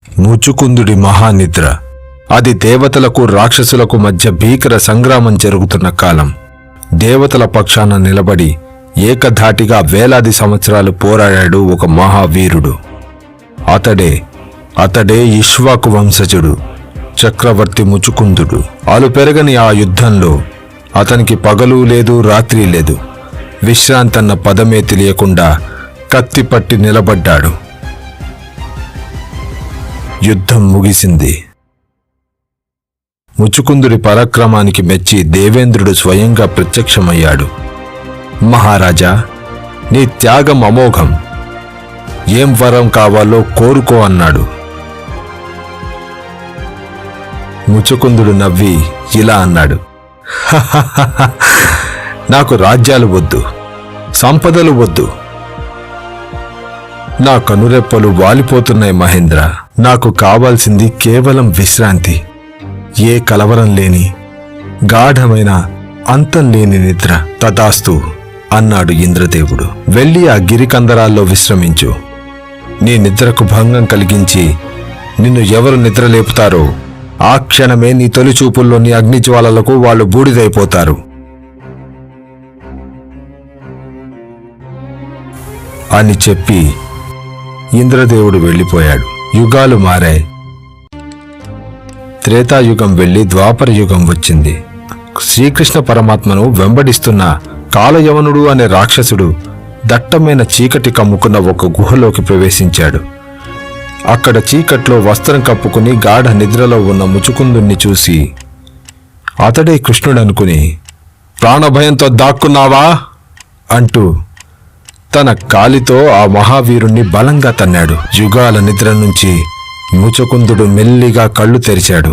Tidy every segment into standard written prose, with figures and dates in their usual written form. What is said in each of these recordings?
ముచుకుందుడి మహానిద్ర. అది దేవతలకు రాక్షసులకు మధ్య భీకర సంగ్రామం జరుగుతున్న కాలం. దేవతల పక్షాన నిలబడి ఏకధాటిగా వేలాది సంవత్సరాలు పోరాడాడు ఒక మహావీరుడు. అతడే ఇక్ష్వాకు వంశజుడు చక్రవర్తి ముచుకుందుడు. అలుపెరగని ఆ యుద్ధంలో అతనికి పగలు లేదు, రాత్రి లేదు. విశ్రాంతన్న పదమే తెలియకుండా కత్తిపట్టి నిలబడ్డాడు. యుద్ధం ముగిసింది. ముచుకుందుడి పరాక్రమానికి మెచ్చి దేవేంద్రుడు స్వయంగా ప్రత్యక్షమయ్యాడు. మహారాజా, నీ త్యాగం అమోఘం. ఏం వరం కావాలో కోరుకో అన్నాడు. ముచుకుందుడు నవ్వి ఇలా అన్నాడు, నాకు రాజ్యాలు వద్దు, సంపదలు వద్దు. నా కనురెప్పలు వాలిపోతున్నాయి మహేంద్ర. నాకు కావాల్సింది కేవలం విశ్రాంతి. ఏ కలవరం లేని, గాఢమైన, అంతం లేని నిద్ర. తదాస్తు అన్నాడు ఇంద్రదేవుడు. వెళ్ళి ఆ గిరికందరాల్లో విశ్రమించు. నీ నిద్రకు భంగం కలిగించి నిన్ను ఎవరు నిద్రలేపుతారో ఆ క్షణమే నీ తొలిచూపుల్లోని అగ్నిజ్వాలలకు వాళ్ళు బూడిదైపోతారు అని చెప్పి ఇంద్రదేవుడు వెళ్ళిపోయాడు. యుగాలు మారాయి. త్రేతాయుగం వెళ్ళి ద్వాపర యుగం వచ్చింది. శ్రీకృష్ణ పరమాత్మను వెంబడిస్తున్న కాలయవనుడు అనే రాక్షసుడు దట్టమైన చీకటి కమ్ముకున్న ఒక గుహలోకి ప్రవేశించాడు. అక్కడ చీకట్లో వస్త్రం కప్పుకుని గాఢ నిద్రలో ఉన్న ముచుకుందుణ్ణి చూసి అతడే కృష్ణుడనుకుని, ప్రాణభయంతో దాక్కున్నావా అంటూ తన కాలితో ఆ మహావీరుణ్ణి బలంగా తన్నాడు. యుగాల నిద్ర నుంచి ముచుకుందుడు మెల్లిగా కళ్ళు తెరిచాడు.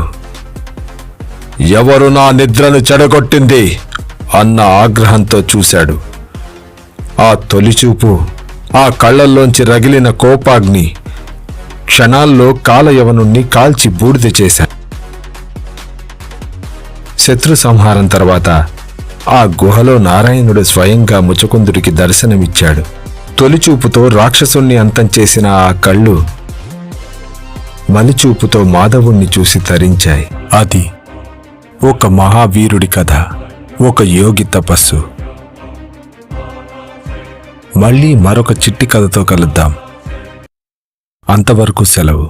ఎవరు నా నిద్రను చెడగొట్టింది అన్న ఆగ్రహంతో చూశాడు. ఆ తొలిచూపు, ఆ కళ్లల్లోంచి రగిలిన కోపాగ్ని క్షణాల్లో కాలయవనుణ్ణి కాల్చి బూడిద చేశాడు. శత్రు సంహారం తర్వాత ఆ గుహలో నారాయణుడు స్వయంగా ముచుకుందుడికి దర్శనమిచ్చాడు. తొలిచూపుతో రాక్షసుణ్ణి అంతం చేసిన ఆ కళ్ళు మలిచూపుతో మాధవుణ్ణి చూసి తరించాయి. అది ఒక మహావీరుడి కథ, ఒక యోగి తపస్సు. మళ్ళీ మరొక చిట్టి కథతో కలుద్దాం. అంతవరకు సెలవు.